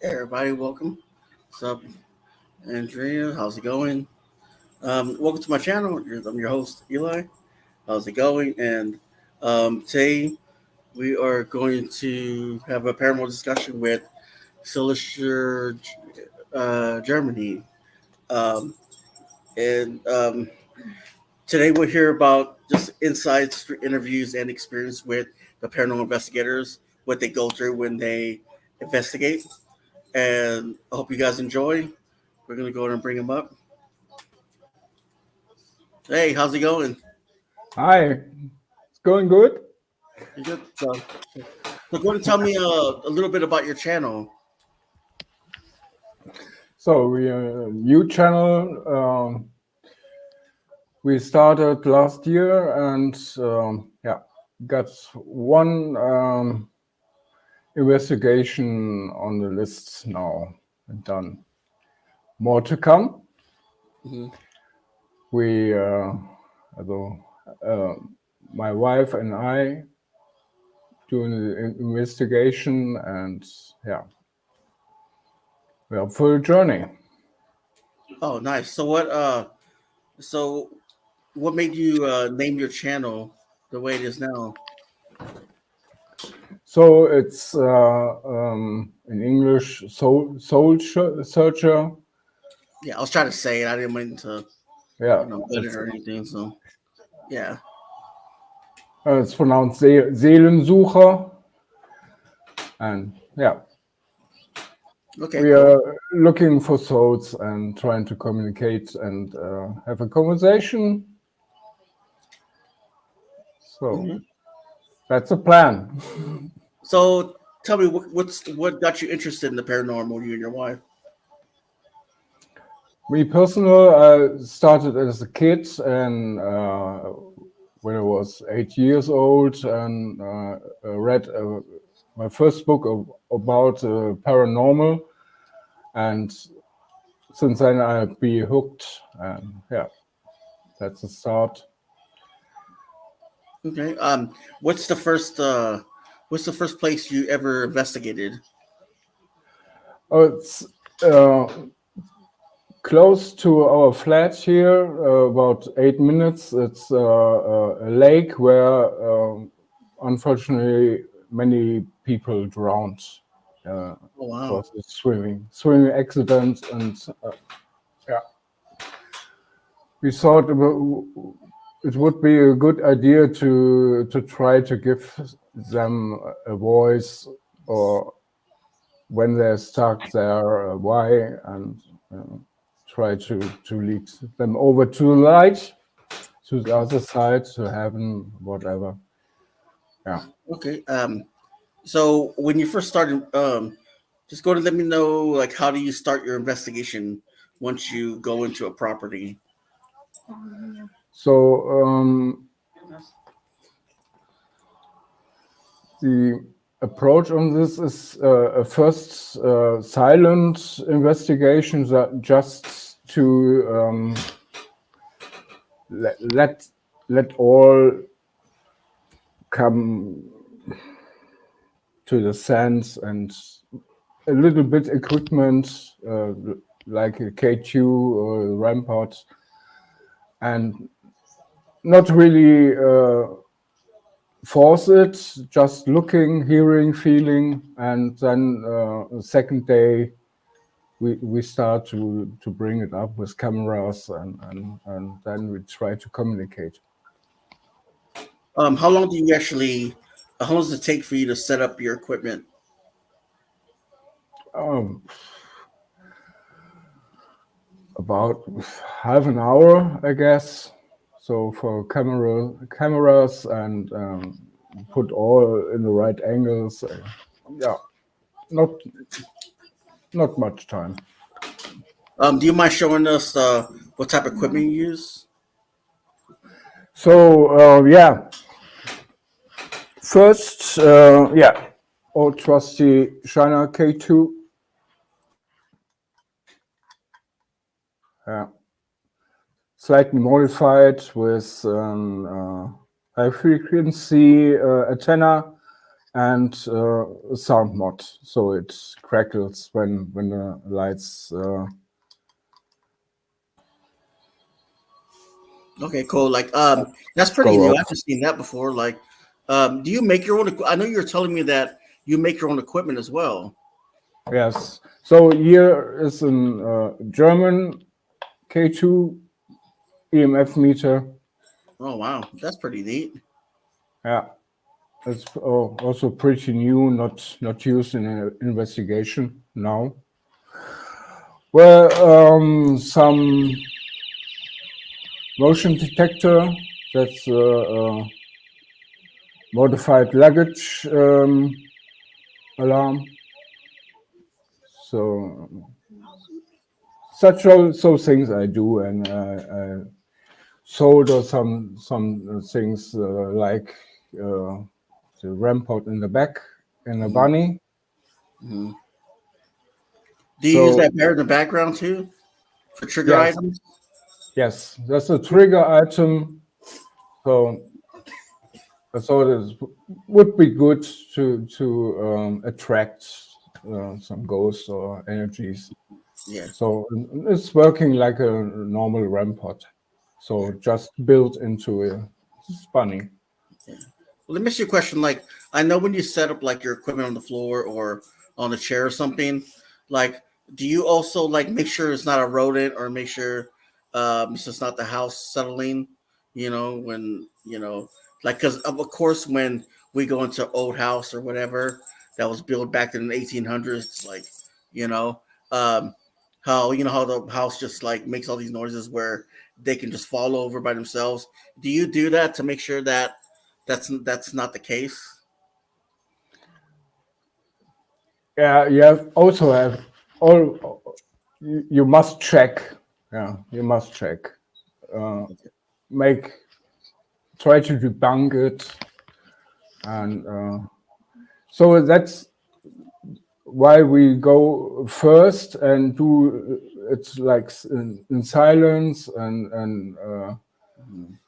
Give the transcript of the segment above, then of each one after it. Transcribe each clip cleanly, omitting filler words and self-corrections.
Hey everybody, welcome. What's up, Andrea? How's it going? Welcome to my channel. I'm your host, Eli. How's it going? And today we are going to have a paranormal discussion with Seelensucher Germany. Um, and today we'll hear about just insights, interviews, and experience with the paranormal investigators, what they go through when they investigate. And I hope you guys enjoy. We're gonna go ahead and bring him up. Hey, how's it going? Hi, it's going good. You good? So go ahead and tell me a little bit about your channel. So we are a new channel. We started last year, and got one investigation on the list now and done. More to come. Hmm. We, although my wife and I, doing the investigation, and we are for a journey. Oh, nice. So what made you name your channel the way it is now? So it's in English, soul searcher. Yeah, I was trying to say it. I didn't mean to, Yeah, gut it or anything. So yeah. it's pronounced Seelensucher, and Okay, we cool. are looking for souls and trying to communicate and have a conversation. So Hmm. that's a plan. So tell me what got you interested in the paranormal? You and your wife. Me personally, I started as a kid, and when I was 8 years old, and read my first book about paranormal, and since then I've been hooked, and that's the start. Okay. What's the first what's the first place you ever investigated? Oh, it's close to our flat here, about 8 minutes. It's a lake where, unfortunately, many people drowned Oh wow. because of swimming accidents, and yeah, we thought it would be a good idea to try to give them a voice, or when they're stuck there, why, and uh, try to lead them over to the light, to the other side, to heaven, whatever. Yeah. Okay. So when you first started, just go to let me know like how do you start your investigation once you go into a property? So the approach on this is a first silent investigation, that just to let all come to the sense, and a little bit equipment, like a K2 or a rampart, and not really force it, just looking, hearing, feeling, and then the second day we start to bring it up with cameras, and then we try to communicate. How long do you actually? How long does it take for you to set up your equipment? Um, about half an hour, I guess. So for cameras, and put all in the right angles. Yeah, not not much time. Do you mind showing us what type of equipment you use? So first, old trusty China K2. Yeah, slightly modified with high frequency antenna and a sound mod, so it crackles when the lights. Okay, cool. Like, that's pretty Go new. off. I've just seen that before. Like, do you make your own? I know you were telling me that you make your own equipment as well. Yes. So here is an German K2 EMF meter. Oh wow, that's pretty neat. Yeah, it's also pretty new, not used in an investigation now. Well, some motion detector. That's modified luggage alarm. So so things I do, and I solder some things like the rampart in the back and a Hmm. bunny. Hmm. Do you use So that bear in the background too for trigger yes, items? yes, that's a trigger item. So I thought it would be good to attract some ghosts or energies. Yeah, So it's working like a normal rampart. yeah, So just built into a bunny. yeah. Well, let me ask you a question. Like, I know when you set up like your equipment on the floor or on a chair or something, like, do you also like make sure it's not a rodent or make sure it's not the house settling? When like, because of course when we go into old house or whatever that was built back in the 1800s, like, you know, um, how the house just like makes all these noises where they can just fall over by themselves. Do you do that to make sure that that's not the case? Yeah, you have also have all you must check. Yeah, you must check. Uh, make try to debunk it, and so that's why we go first and do it like in silence and Mhm.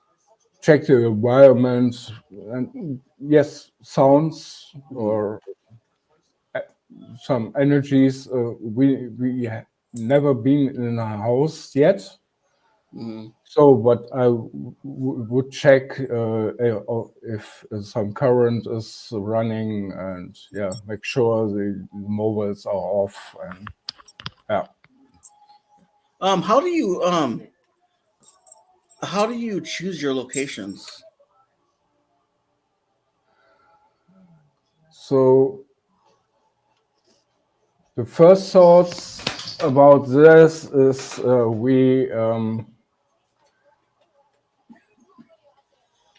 check the environment and yes, sounds Mhm. or some energies. We never been in a house yet. Mhm. So, but I would check if some current is running, and yeah, make sure the mobiles are off, and yeah. How do you choose your locations? So the first thoughts about this is we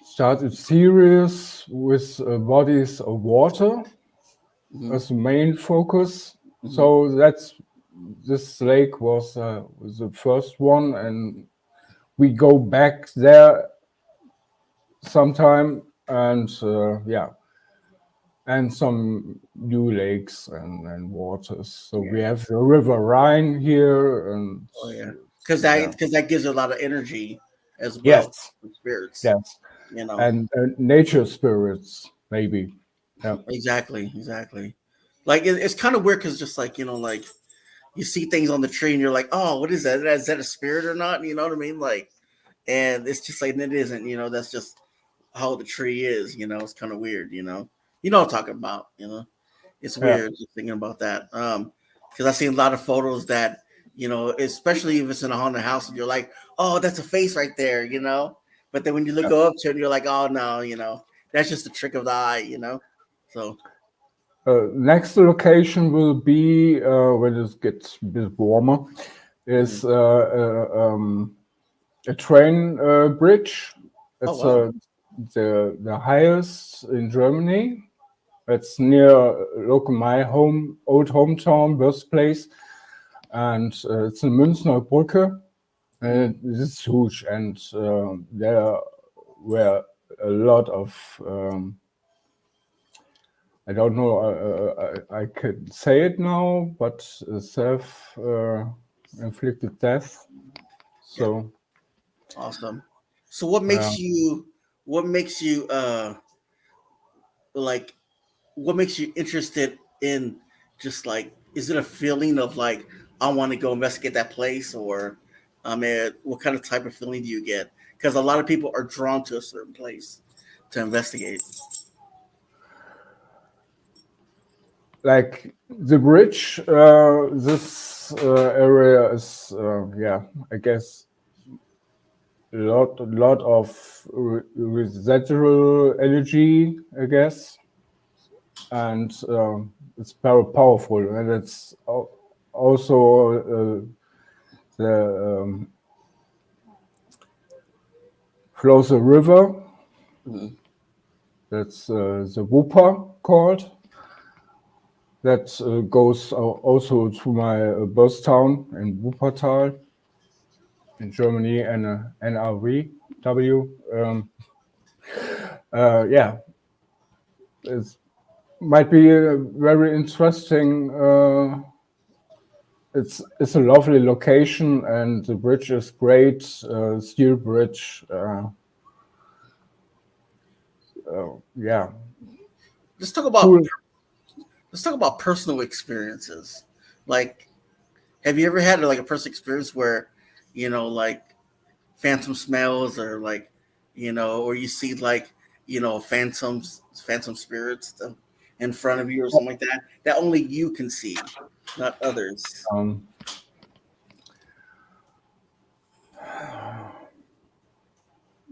started series with bodies of water Hmm. as the main focus. Hmm. So that's this lake was the first one, and we go back there sometime, and yeah, and some new lakes and waters. So we Yeah. have the River Rhine here, and Oh yeah. Because that yeah, because that gives a lot of energy as well yes, for spirits. yes, You know. and nature spirits maybe. Yeah, Exactly. Exactly. Like it's kind of weird because just like like you see things on the tree and you're like, oh, what is that? Is that a spirit or not? You know what I mean? Like, and it's just like it isn't. That's just how the tree is. It's kind of weird. What I'm talking about. It's yeah, weird just thinking about that. Because I see a lot of photos that especially if it's in a haunted house, and you're like, oh, that's a face right there. But then when you look yeah. go up to it, you're like, oh no, that's just a trick of the eye. So. Next location will be when it gets a bit warmer. Mhm. Is a train bridge. Oh It's wow. the highest in Germany. It's near local my old hometown, birthplace, and it's in Münchner Brücke. Mhm. And it's huge, and there were a lot of I don't know. I can say it now, but self-inflicted death. Yeah. So Awesome. So what uh, makes you like what makes you interested in just like, is it a feeling of like, I want to go investigate that place, or I mean, what kind of type of feeling do you get? Because a lot of people are drawn to a certain place to investigate. Like the bridge, this area is, yeah, I guess lot of residual energy, I guess, and it's very powerful, and it's also the flows a river. Mhm. That's the Wupper called. That goes also to my birth town in Wuppertal in Germany, and NRW. Yeah, it might be a very interesting. It's a lovely location, and the bridge is great. Steel bridge. Yeah, Let's talk about cool. let's talk about personal experiences. Like, have you ever had like a personal experience where, like phantom smells, or like, or you see like, phantom spirits in front of you or something like that, that only you can see, not others. Um,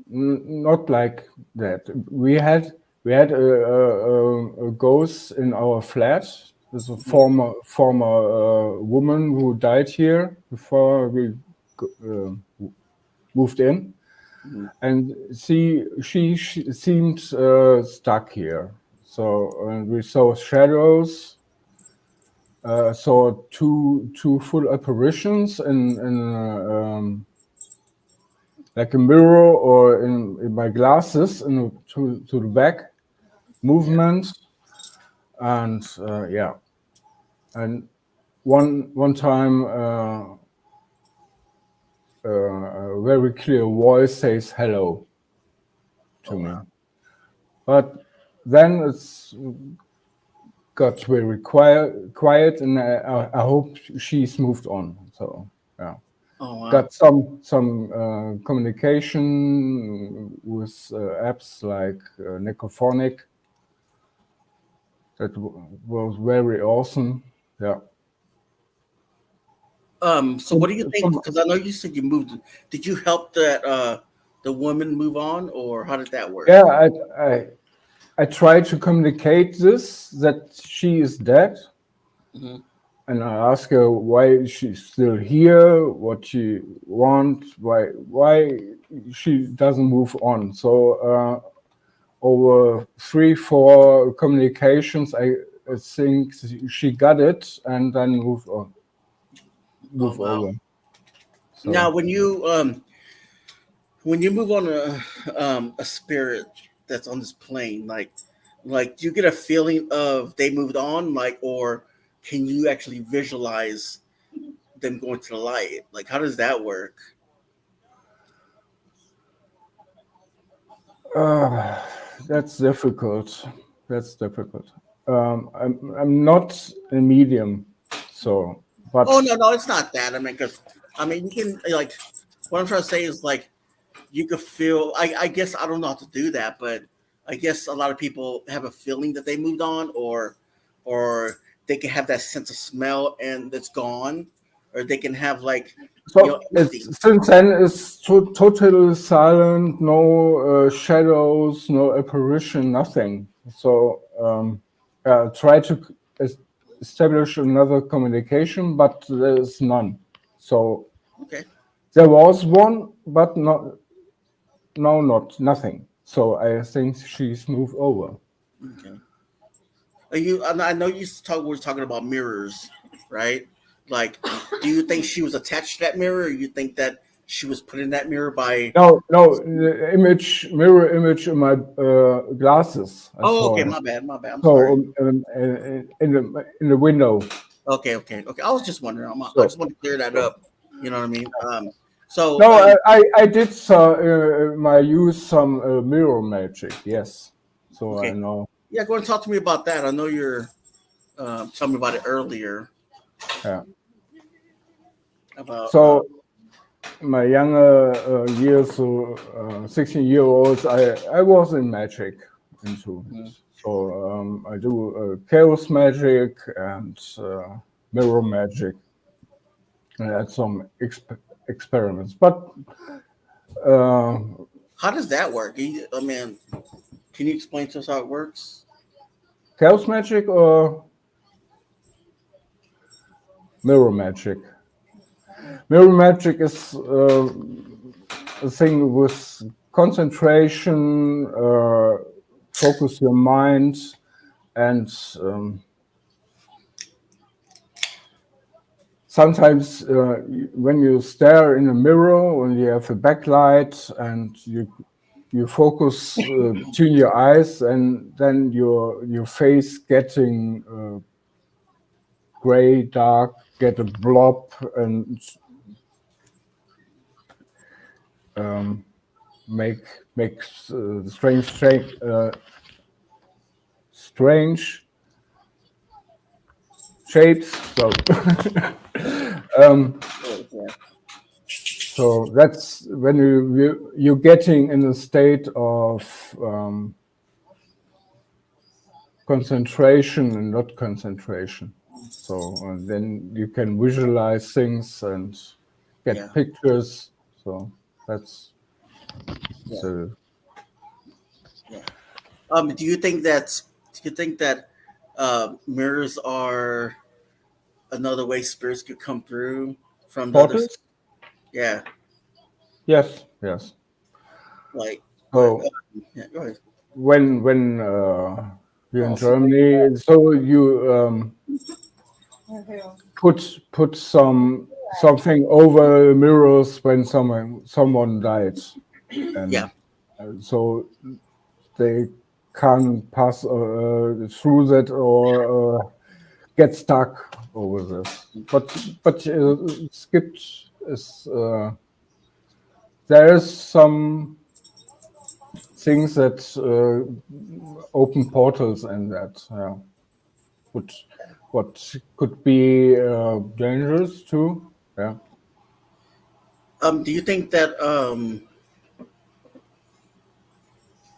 Not like that. We had a ghost in our flat. There's a Mhm. former woman who died here before we moved in, Mhm. and she seemed stuck here. So we saw shadows. Saw two full apparitions in like a mirror or in my glasses to the back Yeah. movement, and yeah, and one time a very clear voice says hello Oh to wow. me, but then it's got very quiet, and I hope she's moved on. So yeah, Oh wow. got some communication with apps like Necrophonic. That was very awesome. Yeah. So what Some, do you think? some, Because I know you said you moved. Did you help that the woman move on, or how did that work? yeah, I try to communicate this that she is dead, Hmm. and I ask her why she's still here, what she wants, why she doesn't move on. So over 3 4 communications, I think she got it and then Oh move wow. over. Now, So when you move on a spirit that's on this plane, like do you get a feeling of they moved on, like, or can you actually visualize them going to the light? Like, how does that work? uh, that's difficult. That's difficult. I'm not a medium, so Oh but no, no, it's not that. I mean, because I mean, you can like, what I'm trying to say is like, you could feel. I guess I don't know how to do that, but I guess a lot of people have a feeling that they moved on, or they can have that sense of smell and it's gone, or they can have like, so empathy. it's since then it's totally silent, no shadows, no apparition, nothing. So try to establish another communication, but there's none. So Okay, there was one, but not no, not nothing. So I think she's moved over. okay. I know you talk. We're talking about mirrors, right? Like, do you think she was attached to that mirror, or you think that she was put in that mirror by? No, no, the mirror image in my glasses. I Oh, okay. saw it. My bad. I'm So sorry. in the window. Okay, okay, okay. I was just wondering. I So, just want to clear that so up. You know what I mean? So, no, I did my use some mirror magic. Yes, so I okay. know. Yeah, go and talk to me about that. I know you're telling me about it earlier Yeah. about So my younger years, so 16-year-olds, I was in magic into it. mm, So I do chaos magic and mirror magic. I had some experiments, but uh, how does that work? I mean, can you explain to us how it works? chaos magic or mirror magic? Mirror magic is a thing with concentration, focus your mind, and sometimes when you stare in a mirror, when you have a backlight and you focus between your eyes, and then your face getting gray, dark, get a blob, and um, make strange shapes. So um, Yeah. so that's when you're getting in a state of concentration and not concentration. So then you can visualize things and Yeah. get pictures. So that's Yeah. so. Yeah. Do you think that mirrors are another way spirits could come through from the other? Portals? Yeah. Yes, yes. Like, go ahead. So Yeah, go ahead. when you're in Oh, so Germany, so you put something over mirrors when someone died, yeah. and so they can't pass through that or get stuck over this. But skipped is there is some things that open portals and that would what could be dangerous too. Yeah. Do you think that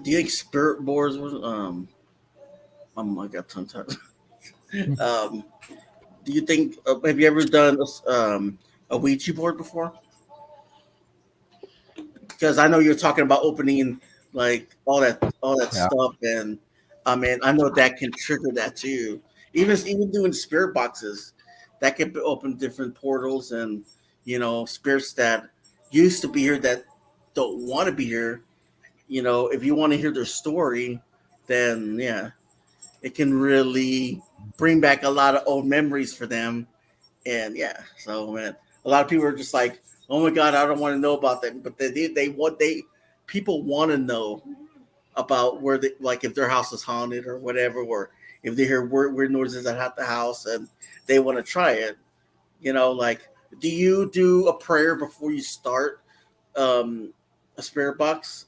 do you think spirit boards was oh my god, tongue tied. um do you think have you ever done a Ouija board before? Because I know you're talking about opening like all that Yeah. stuff, and I mean I know that can trigger that too. Even doing spirit boxes, that can open different portals, and spirits that used to be here that don't want to be here. If you want to hear their story, then yeah, it can really bring back a lot of old memories for them. And yeah, so man, a lot of people are just like, "Oh my god, I don't want to know about that," but they want they people want to know about where they like if their house is haunted or whatever, or if they hear weird noises at the house and they want to try it. Like, do you do a prayer before you start um, a spirit box?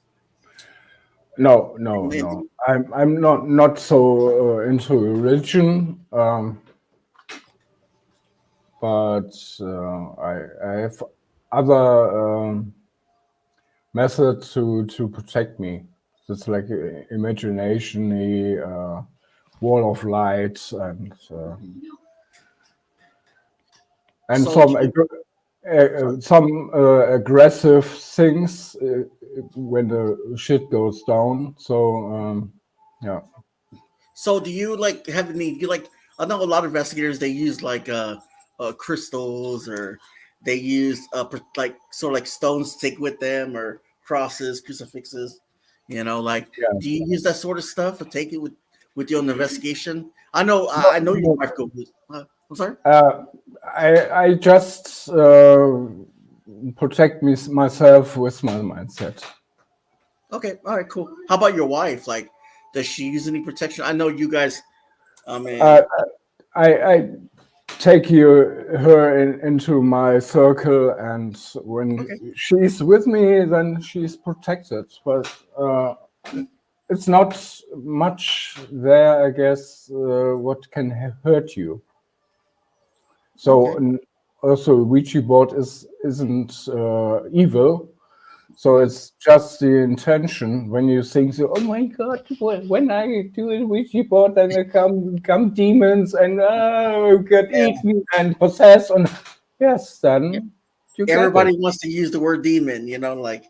No, no, And no. I'm not so into religion, but I have other methods to protect me. It's like imagination, a wall of light, and so do you, sorry. some aggressive things when the shit goes down. So yeah. So do you like have any? You like? I know a lot of investigators they use like crystals or they use like sort of like stones to take with them or crosses, crucifixes. Like Yeah. do you use that sort of stuff or take it with you on the investigation? I know your No, wife goes. I'm sorry. Uh, I just protect myself with my mindset. Okay, all right, cool. How about your wife? Like, does she use any protection? I know you guys. I Uh, mean, I take her into my circle, and when okay. she's with me, then she's protected. But it's not much there, I guess, what can hurt you. So Okay. and also Ouija board isn't evil. So it's just the intention when you think, so, oh my God, when I do a Ouija board, then there come demons and get Yeah. eaten and possessed. And yes, Yeah. then you get it. Everybody wants to use the word demon, like,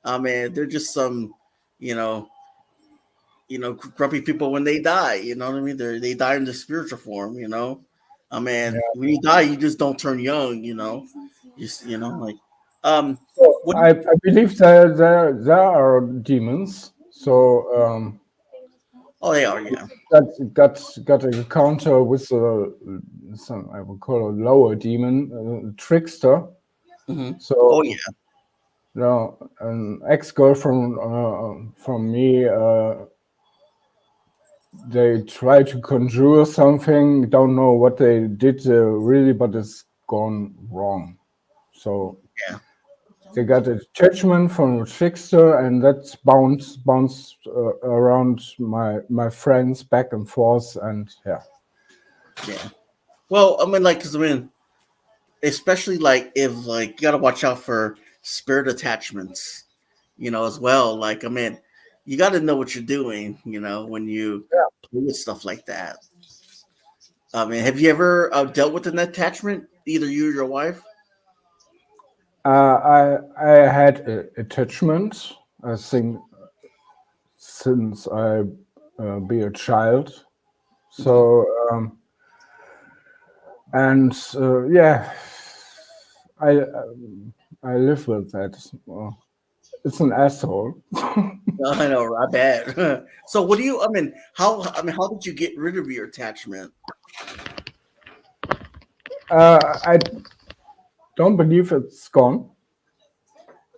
I mean, they're just some, you know, grumpy people when they die. You know what I mean? They die in the spiritual form. I mean, Yeah. when you die, you just don't turn young. Just like, um, So what? I believe there are demons. So Oh, they are. Yeah. got an encounter with some I would call a lower demon, trickster. Oh, So yeah. no, an ex-girlfriend from me, they try to conjure something. Don't know what they did really, but it's gone wrong. So Yeah. they got a judgment from a trickster, and that's bounced around my friends back and forth, and yeah. Yeah. Well, I mean, like, because I mean, especially like if like you gotta watch out for spirit attachments, as well. Like, I mean, you got to know what you're doing, when you play with stuff like that. I mean, have you ever dealt with an attachment, either you or your wife? I had a attachment, I think, since I be a child. Hmm. So and yeah, I I live with that. It's an asshole. I know, I bet. So, what do you? I mean, how did you get rid of your attachment? I don't believe it's gone.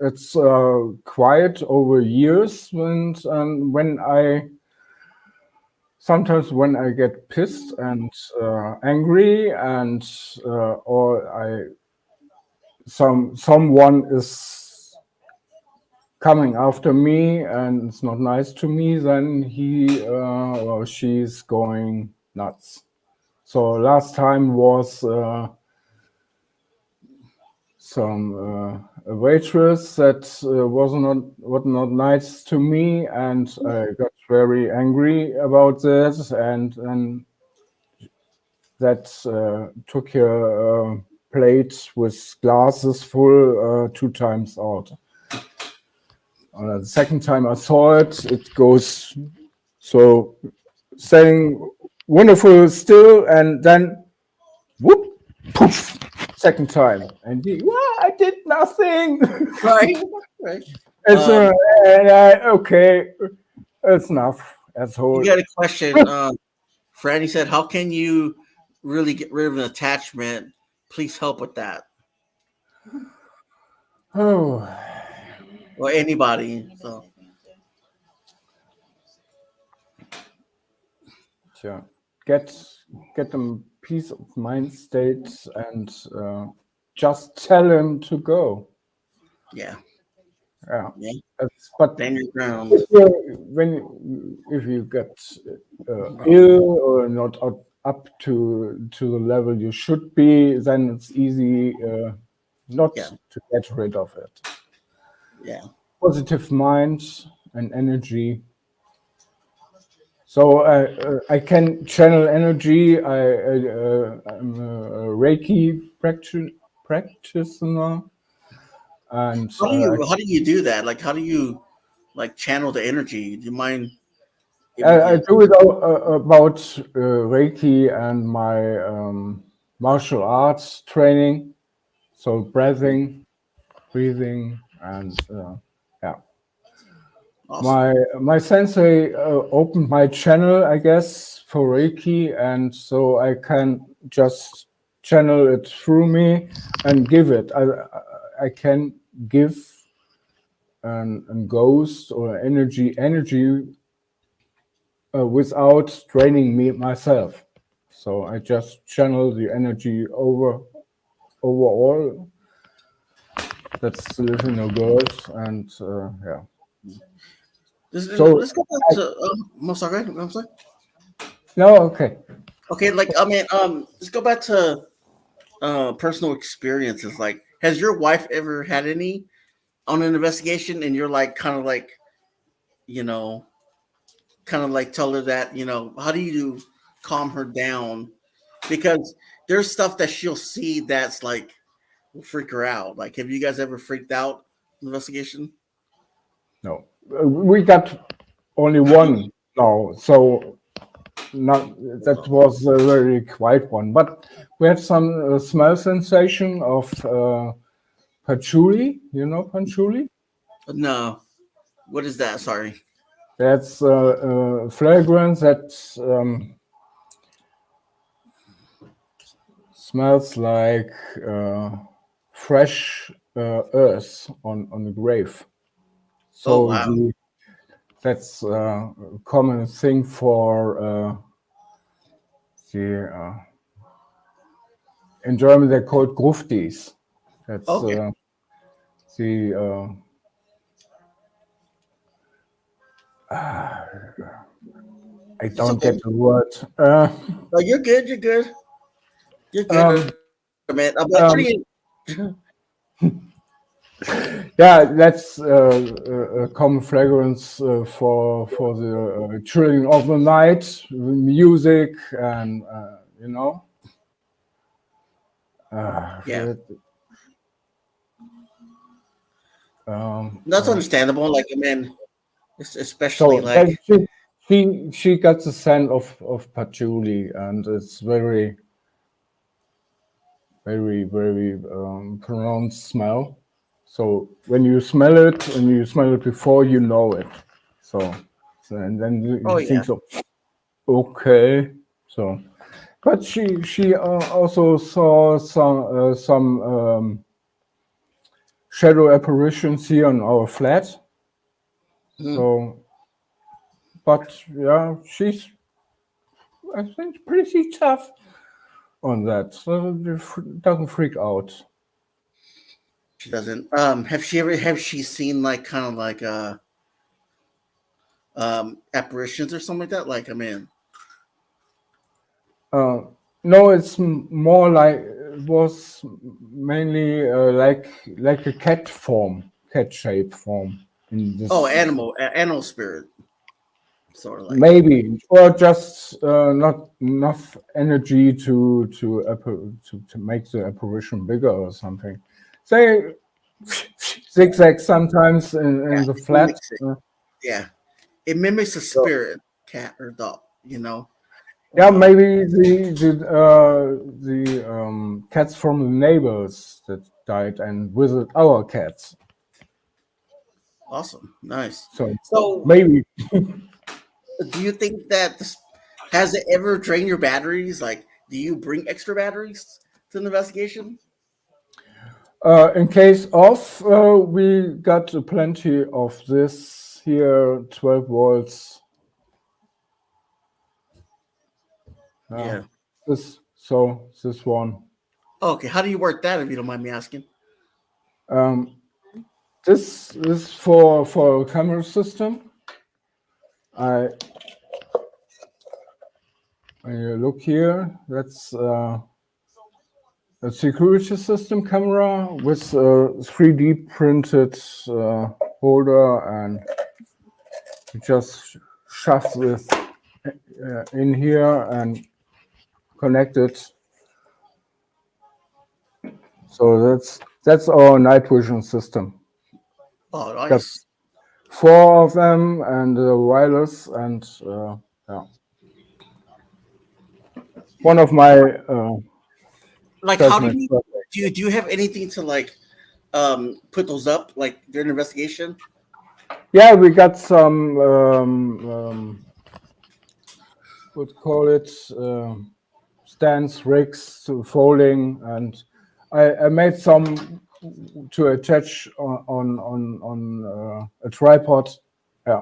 It's quiet over years when I sometimes when I get pissed and angry and or I someone is coming after me and it's not nice to me, then he or she's going nuts. So last time was a waitress that was not nice to me, and I got very angry about this, and that took her plate with glasses full 2 times out. The second time I saw it, it goes so staying wonderful still, and then whoop, poof, second time, and I did nothing. Right, right. It's Um, and okay, it's enough, you asshole. got a question. Franny said, "How can you really get rid of an attachment? Please help with that, Oh, or anybody." So, sure. Get get them peace of mind state and just tell him to go. yeah, Yeah, yeah. but Stand your ground. if if you get ill or not up to the level you should be, then it's easy not Yeah, to get rid of it. yeah. Positive mind and energy. So I can channel energy. I'm a Reiki practitioner, and How do you do that? Like, how do you like channel the energy? Do you mind if you I can? do it about Reiki and my martial arts training. So breathing, and yeah. Awesome. My sensei opened my channel, I guess, for Reiki, and so I can just channel it through me and give it. I can give an ghost or energy without draining me myself. So I just channel the energy overall that's live in the world, and yeah. So let's go back I, to. I'm sorry. I'm sorry. no, okay. Okay, like I mean, let's go back to personal experiences. Like, has your wife ever had any on an investigation, and you're like, kind of like, you know, kind of like tell her that, how do you calm her down? Because there's stuff that she'll see that's like will freak her out. Like, have you guys ever freaked out in investigation? No, we got only one now, so not that Oh, was a very quiet one. But we had some smell sensation of patchouli. You know patchouli? no. What is that? Sorry. That's fragrance that smells like fresh earth on the grave. Oh So wow. that's a common thing for the in German they're called Gruftis. That's Okay. the I It's don't okay. get the word. No, you're good. You're good. You're good, Um, man. But how do um, you? yeah, that's a common fragrance for the children of the night, music, and you know. Uh, Yeah, that's yeah. understandable. Like, I mean, especially So then like, she got the scent of patchouli, and it's very pronounced smell. So when you smell it and you smell it before, you know it. So, and then oh you yeah, think so. Okay. So, but she also saw some shadow apparitions here on our flat. hmm. So, but yeah, she's I think pretty tough on that. So it doesn't freak out. She doesn't. Have she seen like kind of like apparitions or something like that? Like, I mean, Uh, no, it's more like it was mainly like a cat shape form in oh, this animal spirit, sort of like. maybe, or just not enough energy to make the apparition bigger or something. They zigzag sometimes Yeah, in the it flat. mimics it. Yeah, it mimics a So spirit, cat or dog. yeah, Um, maybe the cats from the neighbors that died and visit our cats. awesome, nice. So So, maybe do you think that has it ever drained your batteries? Like, do you bring extra batteries to an investigation? in case of we got plenty of this here 12 volts. Uh, Yeah. this one. Okay. How do you work that, if you don't mind me asking? Um, this is for a camera system. I When you look here, that's a security system camera with a 3D printed holder, and you just shove this in here and connect it. So that's our night vision system. Oh, Got nice. four of them and wireless, and yeah, one of my Like, how do personal you projects. do you have anything to like put those up like during investigation? Yeah, we got some would call it stands, rigs to folding, and I made some to attach on a tripod. Yeah,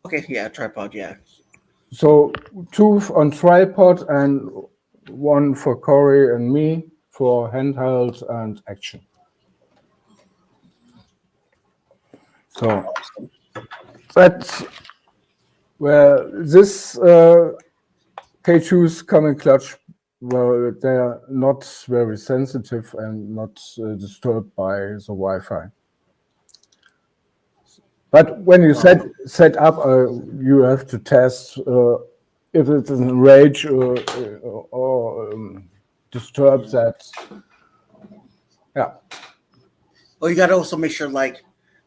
Okay, yeah, tripod, yeah. so two on tripod and one for Corey and me for handheld and action. So That's where this K2s come in clutch. Well, they are not very sensitive and not disturbed by the Wi-Fi. But when you Wow. set up, you have to test if it is in rage or disturbs Yeah. that. Yeah, Oh, you got to also make sure, like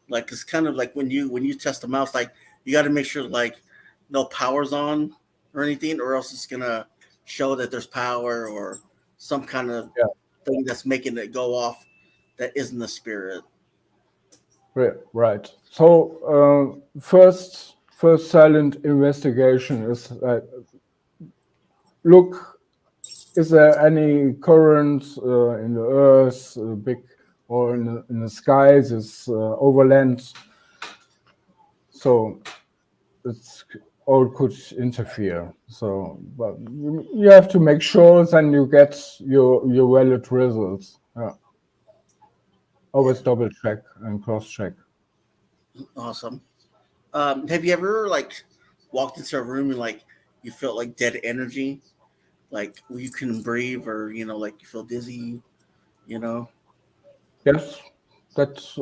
it's kind of like when you test the mouse, like you got to make sure like no power's on or anything, or else it's gonna show that there's power or some kind of yeah, thing that's making it go off that isn't the spirit. right. So first silent investigation is look. Is there any current in the earth, big or in the skies? Is overland? So it's all could interfere. So, but you have to make sure then you get your valid results. Yeah. Yeah, Always double check and cross check. awesome. Have you ever like walked into a room and like you felt like dead energy, like where you couldn't breathe, or like you feel dizzy, you know? Yes, that's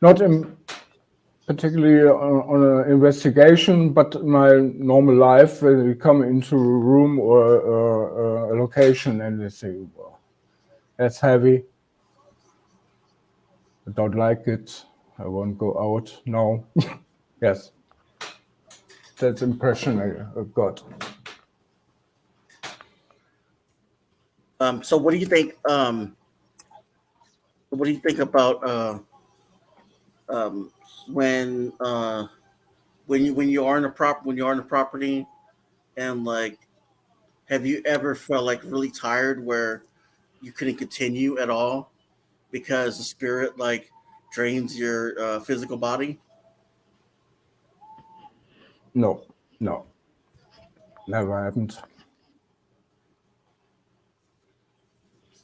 not in particularly on an investigation, but in my normal life, when you come into a room or a location and they say, well, that's heavy, I don't like it, I won't go out now. Yes, that's the impression I got. So what do you think? What do you think about um, when when you are in a property and like have you ever felt like really tired where you couldn't continue at all because the spirit like drains your physical body? No, no, never happened.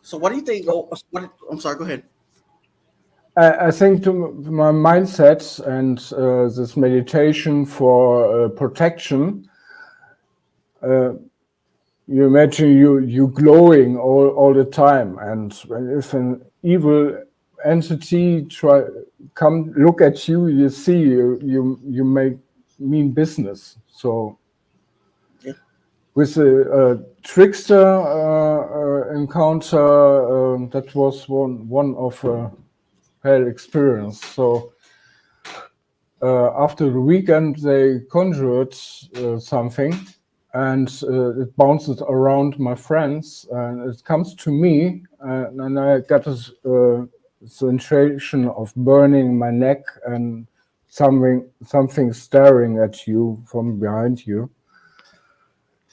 So what do you think? Oh, I'm sorry. Go ahead. I think to my mindset and this meditation for protection, you imagine you glowing all the time, and if an evil entity try come look at you, you see you make mean business. So Yeah. with a trickster encounter, that was one of hell experience. So after the weekend, they conjured something, and it bounces around my friends, and it comes to me, and I got a sensation of burning my neck and something staring at you from behind you.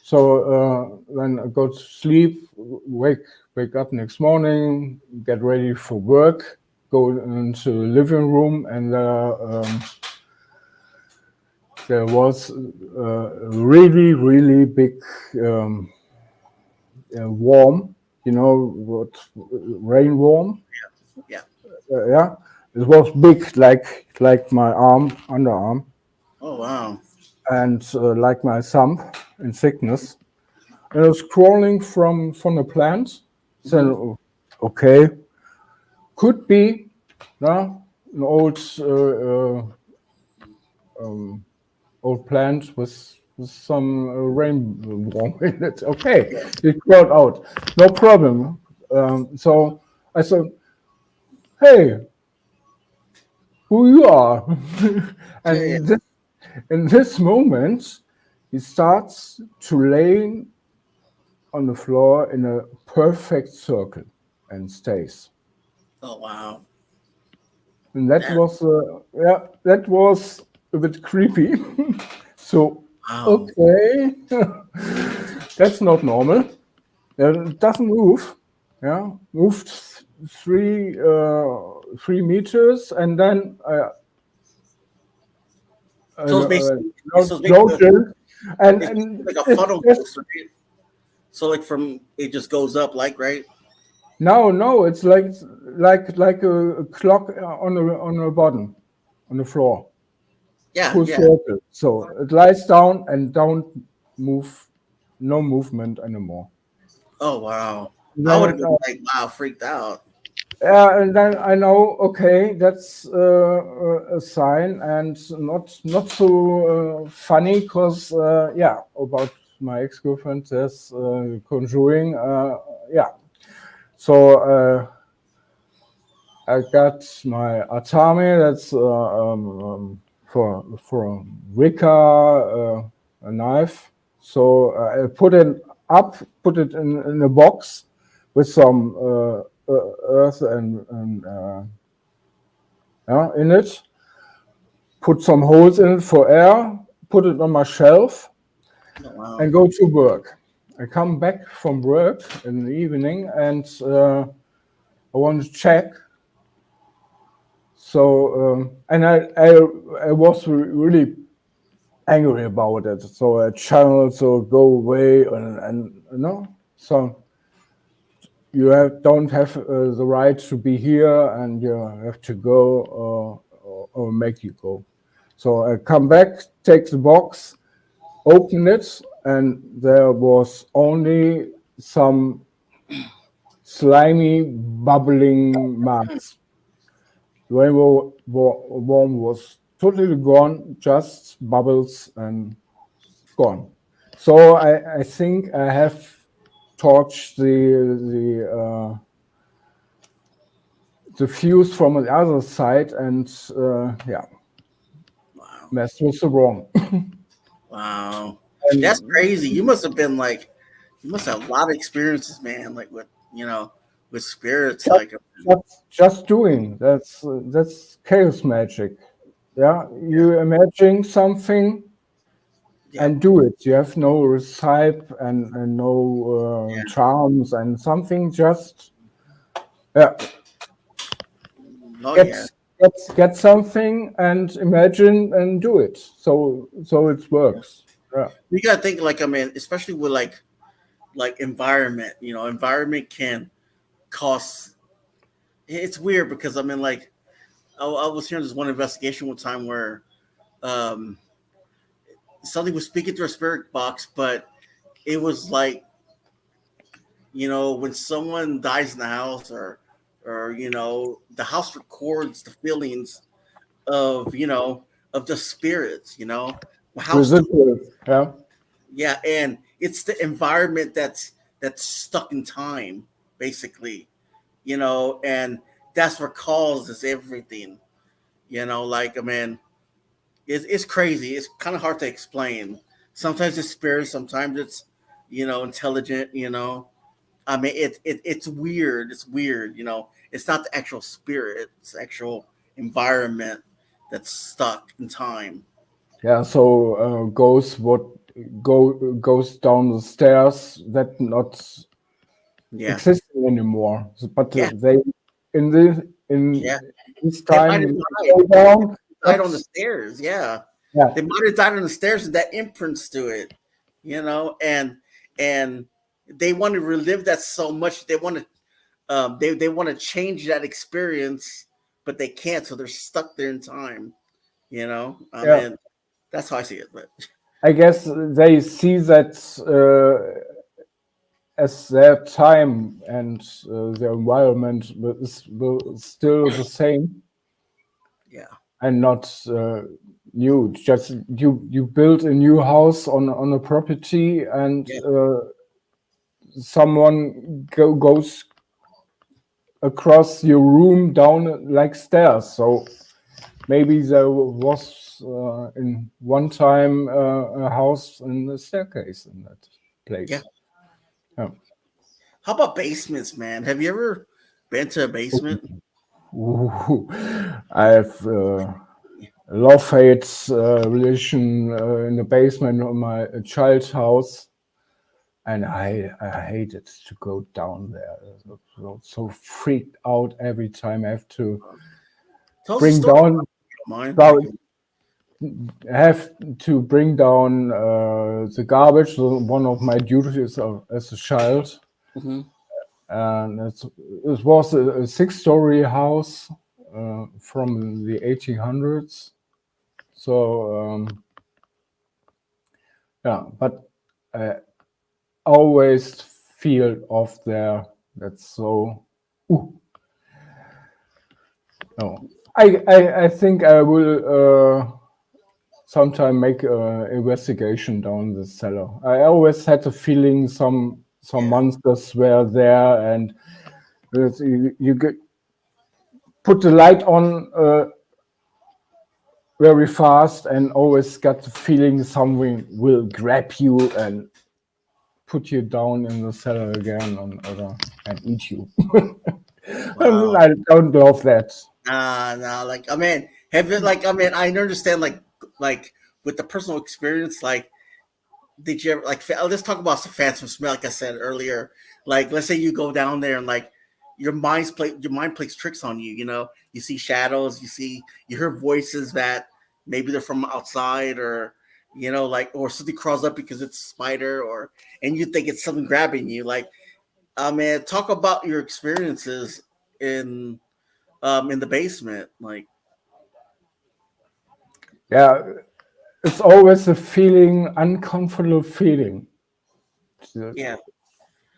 So then I go to sleep, wake up next morning, get ready for work, go into the living room, and there was a really big worm, what rain worm. Yeah. Yeah, it was big, like my underarm, Oh wow. and like my thumb in thickness. And it was crawling from the plant. Hmm. So okay, could be, an old plant with some rainbow in it. Okay, Yeah. it crawled out, no problem. So I said, "Hey, who you are?" Yeah. And Yeah. in this moment, he starts to lay on the floor in a perfect circle and stays. Oh wow. And that That. was that was a bit creepy. So Wow. okay, that's not normal. It doesn't move. Yeah, moved 3 meters, and then So it's basically so it's no basically chill, it's and basically like a it's funnel just ghost, right? So like from it just goes up, like right? no, it's like a clock on the bottom on the floor. Yeah, full yeah. circle. So it lies down and don't move, no movement anymore. Oh wow. I would have Then been like, wow, freaked out. yeah, and then I know, okay, that's a sign, and not so funny, because yeah, about my ex girlfriend, there's Conjuring, yeah. So I got my Atami, that's for Wicca, a knife. So I put it up, put it in a box with some earth and yeah, in it. Put some holes in it for air. Put it on my shelf Oh, wow. and go to work. I come back from work in the evening and I want to check. So and I was really angry about it. So I channeled, so go away, and you know, so you don't have the right to be here, and you have to go, or make you go. So I come back, take the box, open it, and there was only some slimy, bubbling marks. The rainbow worm was totally gone, just bubbles and gone. So I think I have torched the fuse from the other side, and yeah, Wow. messed with the wrong. Wow. That's And crazy. You must have been like, you must have a lot of experiences, man, like with, with spirits. just, Like, just doing, that's chaos magic. Yeah, yeah, you imagine something yeah, and do it. You have no recipe and no yeah. charms and something. Just yeah, Oh, get yeah. get something and imagine and do it. So it works. Yeah, You gotta think like, I mean, especially with like environment. Environment can cause. It's weird because I mean, like, I was hearing this one investigation one time where um something was speaking through a spirit box, but it was like, when someone dies in the house, or the house records the feelings of the spirits, house to residual. Yeah, yeah, and it's the environment that's stuck in time, basically, and that's what causes everything, like, I mean, it's crazy. It's kind of hard to explain. Sometimes it's spirit, sometimes it's intelligent, I mean, it's weird. It's weird. It's not the actual spirit. It's the actual environment that's stuck in time. yeah. So goes down the stairs that not Yeah, existing anymore. But yeah, they in yeah. this They might have time died. go down. Died on But the stairs. Yeah, yeah, they might have died on the stairs, and that imprints to it. And they want to relive that so much. They want to they want to change that experience, but they can't. So they're stuck there in time. I yeah. mean, that's how I see it. But I guess they see that as their time and their environment will still the same yeah, and not new. Just you build a new house on a property, and yeah, someone goes across your room down like stairs. So maybe there was in one time a house in a staircase in that yeah. place. Yeah. How about basements, man? Have you ever been to a basement? Ooh, I have love-hate relation in the basement of my child's house, and I hated to go down there. So freaked out every time I have to Tell us a bring story, if down. you don't mind. Well, have to bring down the garbage. So one of my duties as a child, Mhm. and it was a six-story house from the 1800s. So yeah, but I always feel off there. That's so. Ooh, no, I think I will sometime make an investigation down the cellar. I always had a feeling some Yeah. monsters were there, and you get put the light on very fast, and always got the feeling someone will grab you and put you down in the cellar again and eat you. And Wow. I don't love that. Nah. Like, I mean, have you like? I mean, I understand. Like with the personal experience. Like, did you ever like? Let's talk about some phantom smell. Like I said earlier. Like, let's say you go down there and like your mind plays tricks on you. You know, you see shadows. You hear voices that maybe they're from outside or like or something crawls up because it's a spider or and you think it's something grabbing you. Like, man, talk about your experiences in in the basement. Like, Yeah, it's always a feeling, uncomfortable feeling. yeah.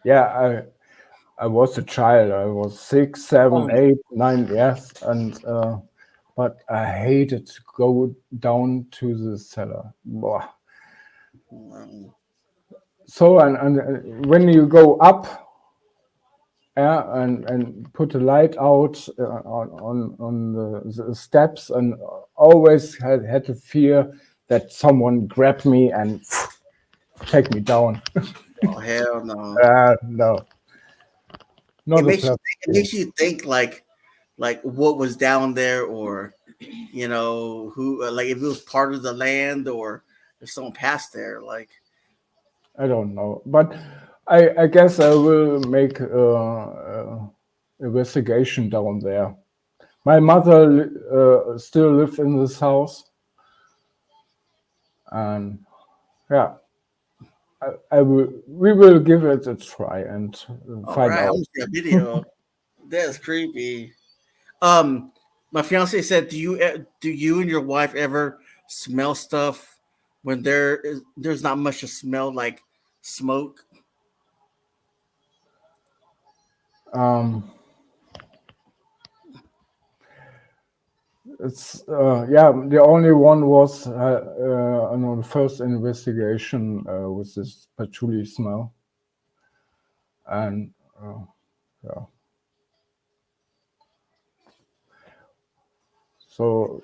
Yeah, I was a child. I was six, Oh, seven, 8, 9, yes, and but I hated to go down to the cellar. Boah. um, So and when you go up, yeah, and put the light out on the steps, and always had to fear that someone grabbed me and take me down. oh hell no. No, It not a makes you pleasant think, it feeling. makes you think like what was down there or who like if it was part of the land or if someone passed there like I don't know, but I guess I will make investigation down there. My mother still lives in this house, and yeah, I will. We will give it a try and all find right, I'm out. gonna see a video. That's creepy. um my fiance said do you and your wife ever smell stuff when there's not much to smell like smoke. Um, it's yeah. The only one was on the first investigation with this patchouli smell, and yeah. So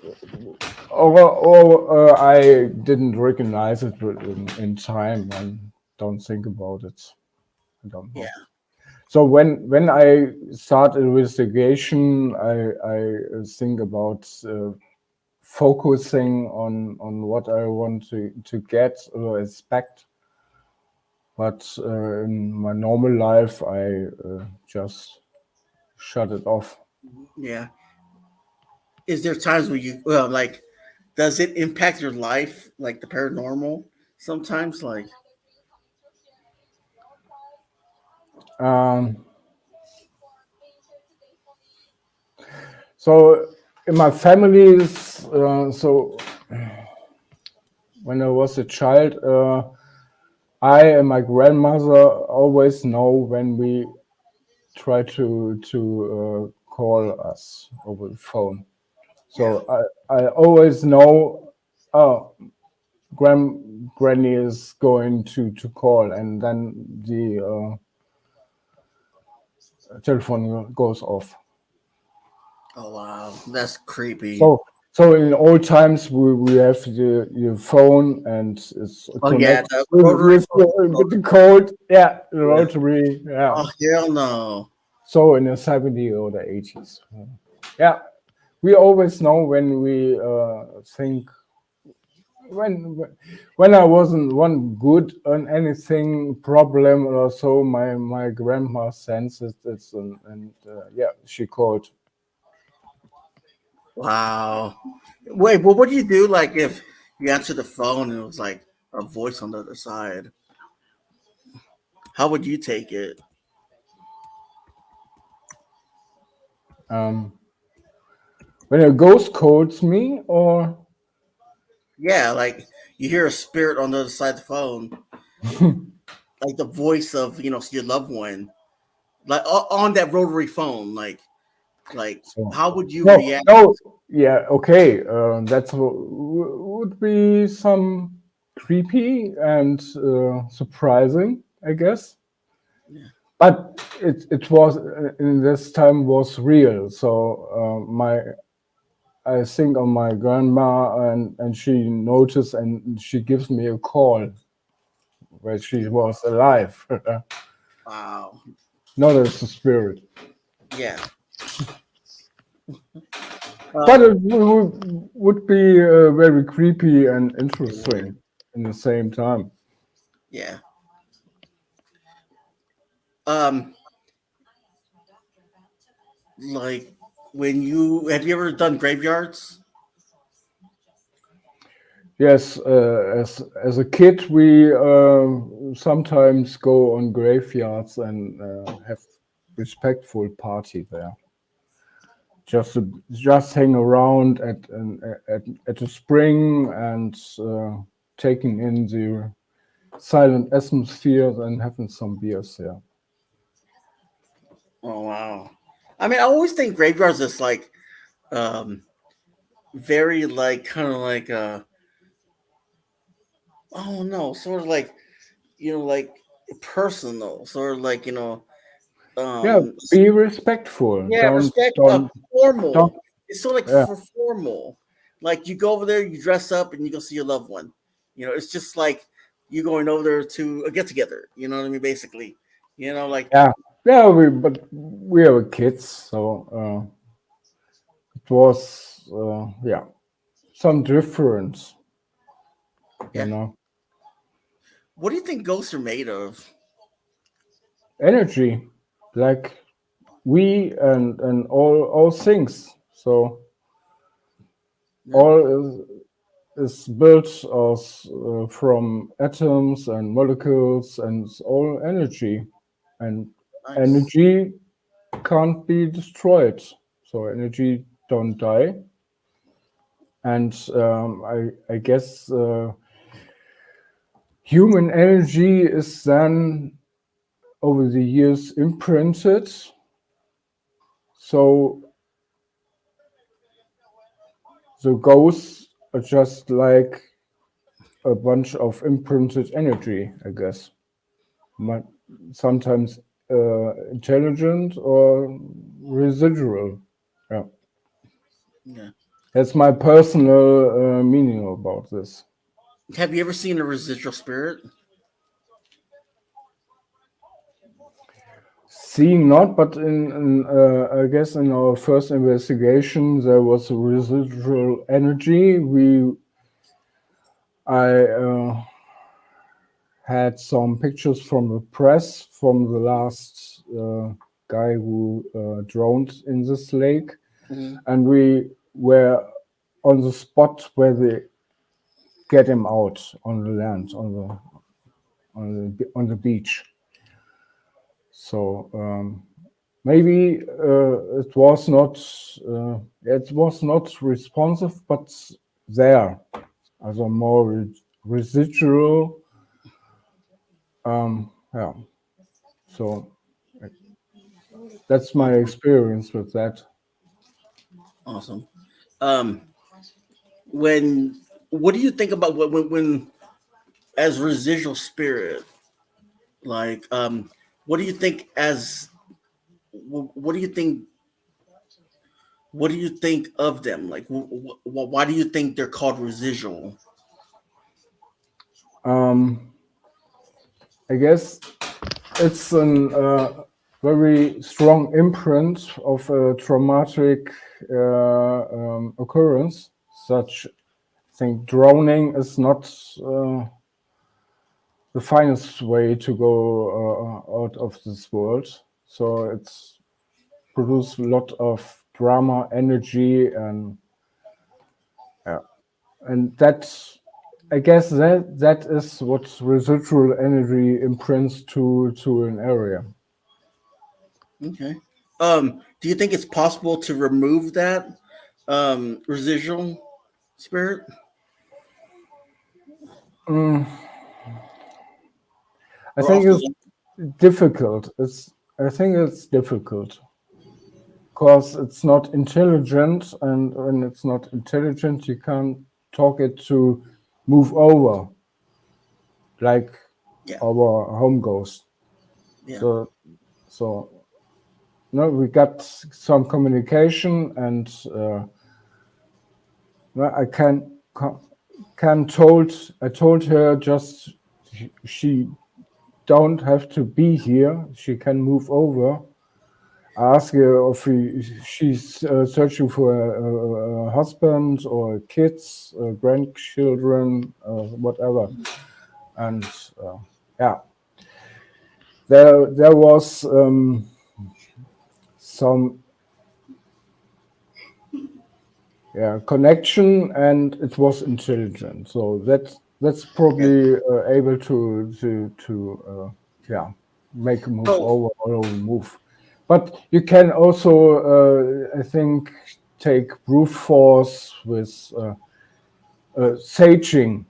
or I didn't recognize it in time and don't think about it. I don't know. Yeah. So when I start investigation, I think about focusing on what I want to get or expect. But in my normal life, I just shut it off. Yeah. Is there times where you well like does it impact your life like the paranormal sometimes like Um, so in my family, so when I was a child, I and my grandmother always know when we try to call us over the phone. yeah. So I always know, oh, granny is going to call, and then the telephone goes off. Oh wow, that's creepy. So in old times we have the phone and it's Oh yeah, connected the with, rotary phone. with the code. Yeah, the Yeah. rotary. Yeah. Oh hell no. So in the 70s or the 80s. Yeah, we always know when we think when when I wasn't one good on anything problem or so. My grandma senses it and yeah, she called. Wow. Wait, well, what do you do like if you answer the phone and it was like a voice on the other side? How would you take it? Um, when a ghost calls me, or Yeah, like you hear a spirit on the other side of the phone, like the voice of your loved one, like on that rotary phone. Like So how would you no, react? no, yeah, okay. That would be some creepy and surprising, I guess. Yeah. But it was in this time was real. So my I think on my grandma and she noticed and she gives me a call where she was alive, Wow. not as a spirit. Yeah. But Um. it would be very creepy and It would. interesting in the same time. Yeah. Um. Like when you have you ever done graveyards? Yes, as a kid, we sometimes go on graveyards and have respectful party there. Just hang around at the spring and taking in the silent atmosphere and having some beers there. Oh wow. I mean, I always think graveyards is like um very like kind of like oh no, sort of like like personal, sort of like Yeah, um be respectful. yeah, respect, Don't. formal. It's sort of like Yeah, for formal. Like you go over there, you dress up, and you go see your loved one. It's just like you going over there to a get together. You know what I mean? Basically, like yeah, yeah. But we are kids, so it was yeah some difference, you yeah. know. What do you think ghosts are made of? Energy, like we and all things. So Yeah, all is built from atoms and molecules and it's all energy, and nice. energy can't be destroyed. So energy don't die, and I guess human energy is then over the years imprinted. So the ghosts are just like a bunch of imprinted energy, I guess. But sometimes intelligent or residual. Yeah, Yeah. that's my personal meaning about this. Have you ever seen a residual spirit? Seeing not, but in I guess in our first investigation there was a residual energy. I had some pictures from the press from the last guy who drowned in this lake, Hmm. and we were on the spot where they get him out on the land on the beach. So maybe it was not responsive, but there as a more residual. Yeah. So that's my Awesome. experience with that. Awesome. Um, when what do you think about when as residual spirit? Like, what do you think as what do you think? What do you think of them? Like, why do you think they're called residual? Um, I guess it's an very strong imprint of a traumatic occurrence. Such, I think, drowning is not the finest way to go out of this world. So it's produced a lot of drama, energy, and yeah, and that's. I guess that is what residual energy imprints to an area. Okay. Do you think it's possible to remove that residual spirit? Mm, I Or think often? it's difficult. I think it's difficult because it's not intelligent, and when it's not intelligent, you can't talk it to move over like Yeah, our home ghost. yeah. So so no, we got some communication, and no, can told I told her just she don't have to be here. She can move over. I ask her if she's searching for a husband or kids, grandchildren, whatever. And uh, yeah, there was some connection, and it was intelligent. So that's Okay. probably able to make a move So, over or move. But you can also, I think, take brute force with saging.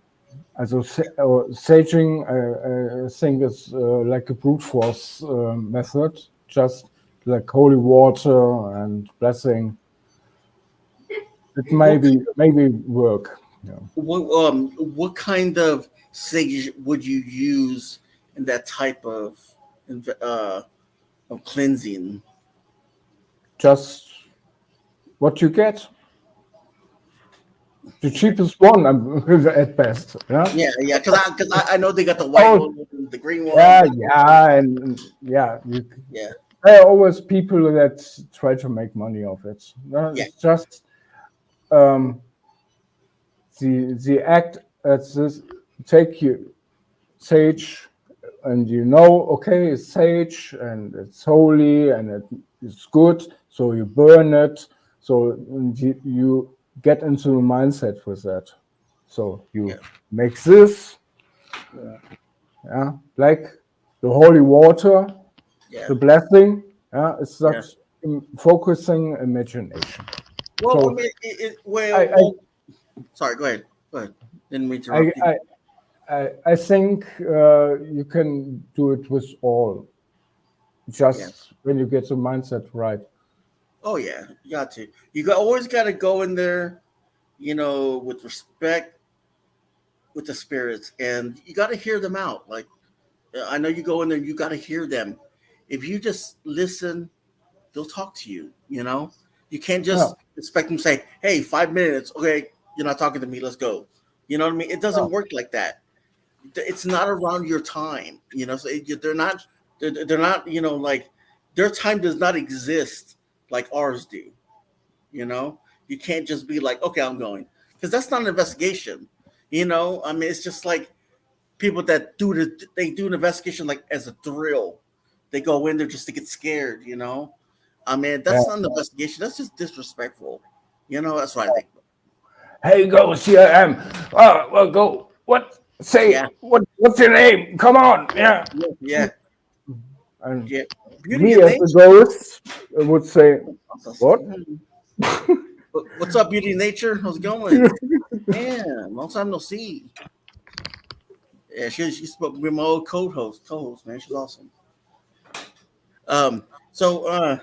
Also, saging, I think, is like a brute force method, just like holy water and blessing. It what maybe work. Yeah. what kind of sage would you use in that type uh of cleansing? Just what you get, the Okay. cheapest one at best. Yeah. Yeah, yeah. Because I know they got the white Oh, one, the green one, yeah, the purple one. yeah, and yeah. Yeah, There are always people that try to make money of it. No, yeah, it's just um, the act at this. Take you sage, and you know, okay, it's sage and it's holy and it's good. So you burn it. So you get into the mindset with that. So yeah, you make this, yeah, like the holy water, yeah, the blessing. Yeah, it's yeah. such focusing imagination. Well, I So mean, I I well. Sorry, go ahead. Go ahead. Didn't mean to I interrupt you. I, I think you can do it with all, Yeah. just when you get the mindset right. Oh yeah, you got to. Always got to go in there, with respect with the spirits, and you got to hear them out. Like I know you go in there, you got to hear them. If you just listen, they'll talk to you. You can't Yeah, just expect them to say, "Hey, 5 minutes, okay, you're not talking to me. Let's go." You know what I mean? It doesn't yeah, work like that. It's not around your time. So they're not. They're not. Like their time does not exist like ours do. You know, you can't just be like, okay, I'm going, because that's not an investigation. I mean, it's just like people that they do an investigation like as a thrill. They go in there just to get scared. I mean, yeah. that's not an investigation. That's just disrespectful. That's what I think. Hey, ghost, here I am. Oh, well, go. What? Yeah, Say what? What's your name? Come on. Yeah. yeah, yeah, And yeah. Beauty me in as a nature. ghost would say, what? What's up, Beauty in Nature? How's it going? Man, long time no see. Yeah, she's supposed to be my old co-host, man. She's awesome. Um, so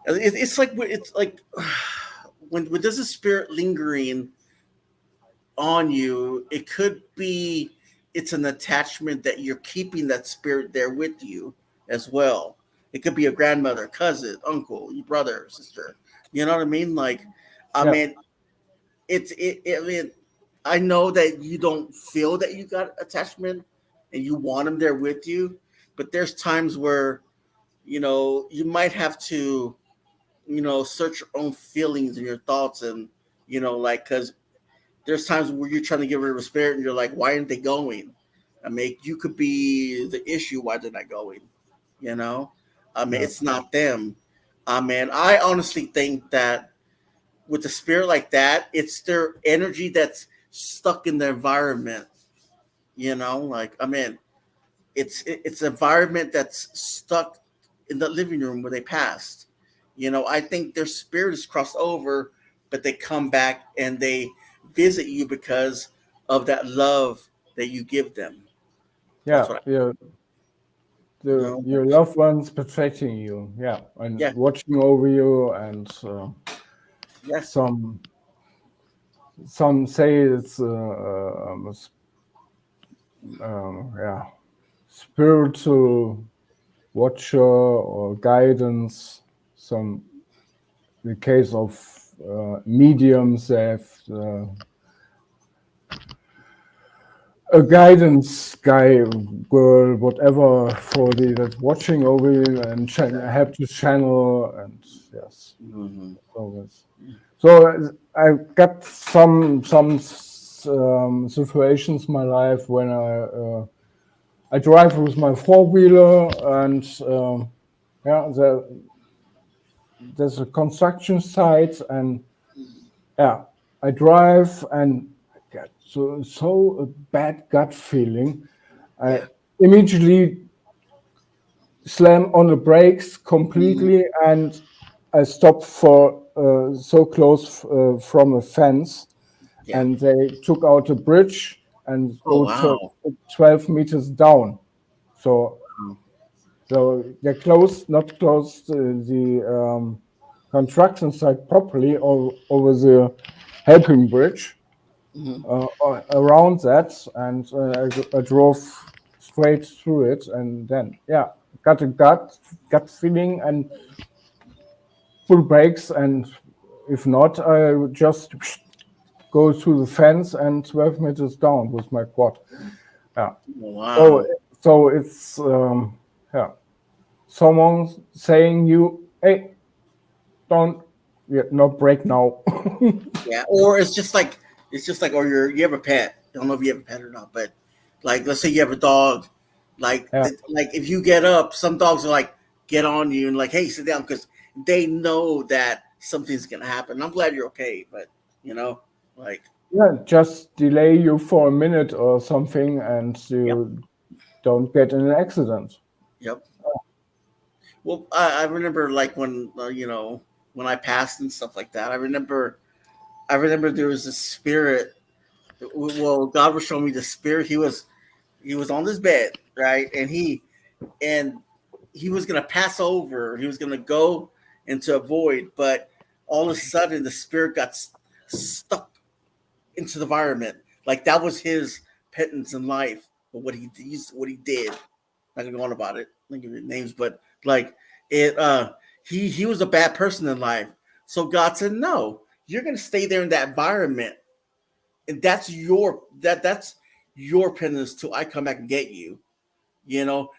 it's like when there's a spirit lingering on you, it could be it's an attachment that you're keeping that spirit there with you as well. It could be a grandmother, cousin, uncle, your brother, sister. You know what I mean? Like, I Yeah, mean, I mean, I know that you don't feel that you got attachment and you want them there with you, but there's times where you might have to search your own feelings and your thoughts, and like, because there's times where you're trying to get rid of a spirit and you're like, why aren't they going? I mean, you could be the issue why they're not going. you know I mean, yeah, it's not them. I mean, I honestly think that with a spirit like that, it's their energy that's stuck in the environment. Like, I mean, it's an environment that's stuck in the living room where they passed. I think their spirit is crossed over, but they come back and they visit you because of that love that you give them. That's Yeah, what I, you know. your loved ones protecting you, yeah, and Yeah. watching over you, and Yeah. some say it's yeah, spiritual watcher or guidance. Some in the case of mediums, they have a guidance guy, girl, whatever, for the that's watching over you and help to channel, and yes, Hmm. always. So I got some situations in my life when I drive with my 4-wheeler, and yeah, there's a construction site, and yeah, I drive and I get so a bad gut feeling. I Yeah. immediately slam on the brakes Hmm. completely, and I stop for so close from a fence, Yeah. and they took out a bridge and Oh go to wow. 12 meters down. So they closed, not closed the construction site properly over the helping bridge Hmm. around that, and I drove straight through it, and then yeah, got a gut feeling and full brakes, and if not, I would just go through the fence and 12 meters down with my quad. Yeah. So Wow. it's yeah, someone saying you, hey, don't, yeah, no break now. Yeah. Or it's just like, or you have a pet. I don't know if you have a pet or not, but like let's say you have a dog, Yeah, like if you get up, some dogs are like get on you and like, hey, sit down because they know that something's gonna happen. I'm glad you're okay, but you know, like, yeah, just delay you for a minute or something, and yep, you don't get in an accident. yep. Well, I remember like when when I passed and stuff like that. I remember there was a spirit. Well, God was showing me the spirit. He was on this bed, right, and he was gonna pass over. He was gonna go into a void, but all of a sudden the spirit got stuck into the environment. Like that was his penance in life, but what he did. Not gonna go on about it. I'm not gonna give you names, but like it. He was a bad person in life. So God said, no, you're gonna stay there in that environment, and that's your penance till I come back and get you.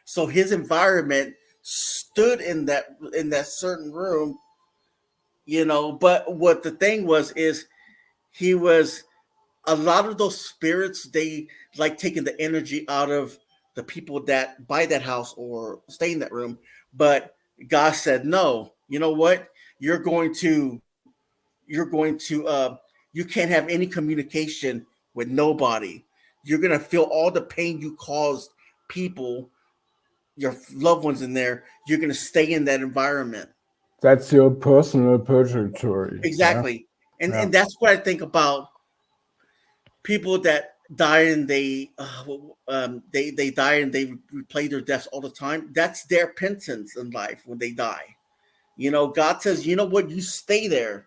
So his environment stood in that certain room. But what the thing was is he was a lot of those spirits, they like taking the energy out of the people that buy that house or stay in that room. But God said, no, you know what, you're going to you can't have any communication with nobody. You're going to feel all the pain you caused people, your loved ones in there. You're going to stay in that environment. That's your personal purgatory. Yeah, Exactly. and yeah. and that's what I think about people that die and they die and they replay their deaths all the time. That's their penance in life when they die. God says, you know what, you stay there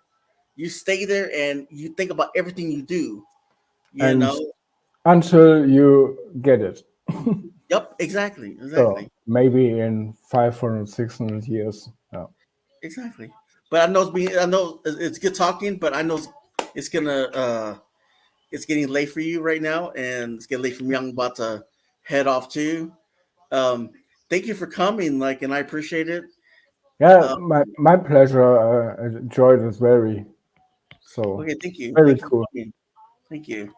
and you think about everything you do. you And know until you get it. yep, exactly, So exactly, maybe in 500, 600 years. Yeah. exactly. But I know it's good talking, but I know it's gonna it's getting late for you right now, and it's getting late for me. I'm about to head off too. um Thank you for coming, and I appreciate it. Yeah, uh, my pleasure. I enjoyed it very, so Okay, thank you. very Thank you for cool. coming. Thank you.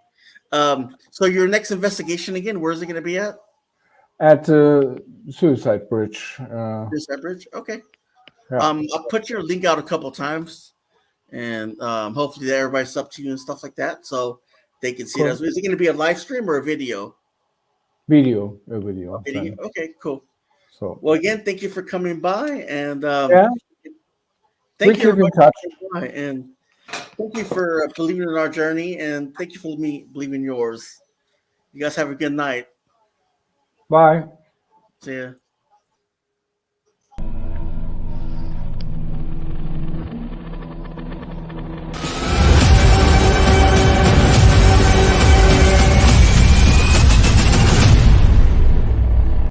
So your next investigation again, where is it going to be at? At the Suicide Bridge. This bridge. Okay. Yeah, I'll put your link out a couple times, and hopefully that everybody's up to you and stuff like that, so they can see it. cool. Is it going to be a live stream or a video? A A video video. then. Okay, cool. So Well, again, thank you for coming by, and yeah, we thank you keep in everybody touch. for coming by. And Thank you for believing in our journey, and thank you for me believing in yours. You guys have a good night. Bye. See ya.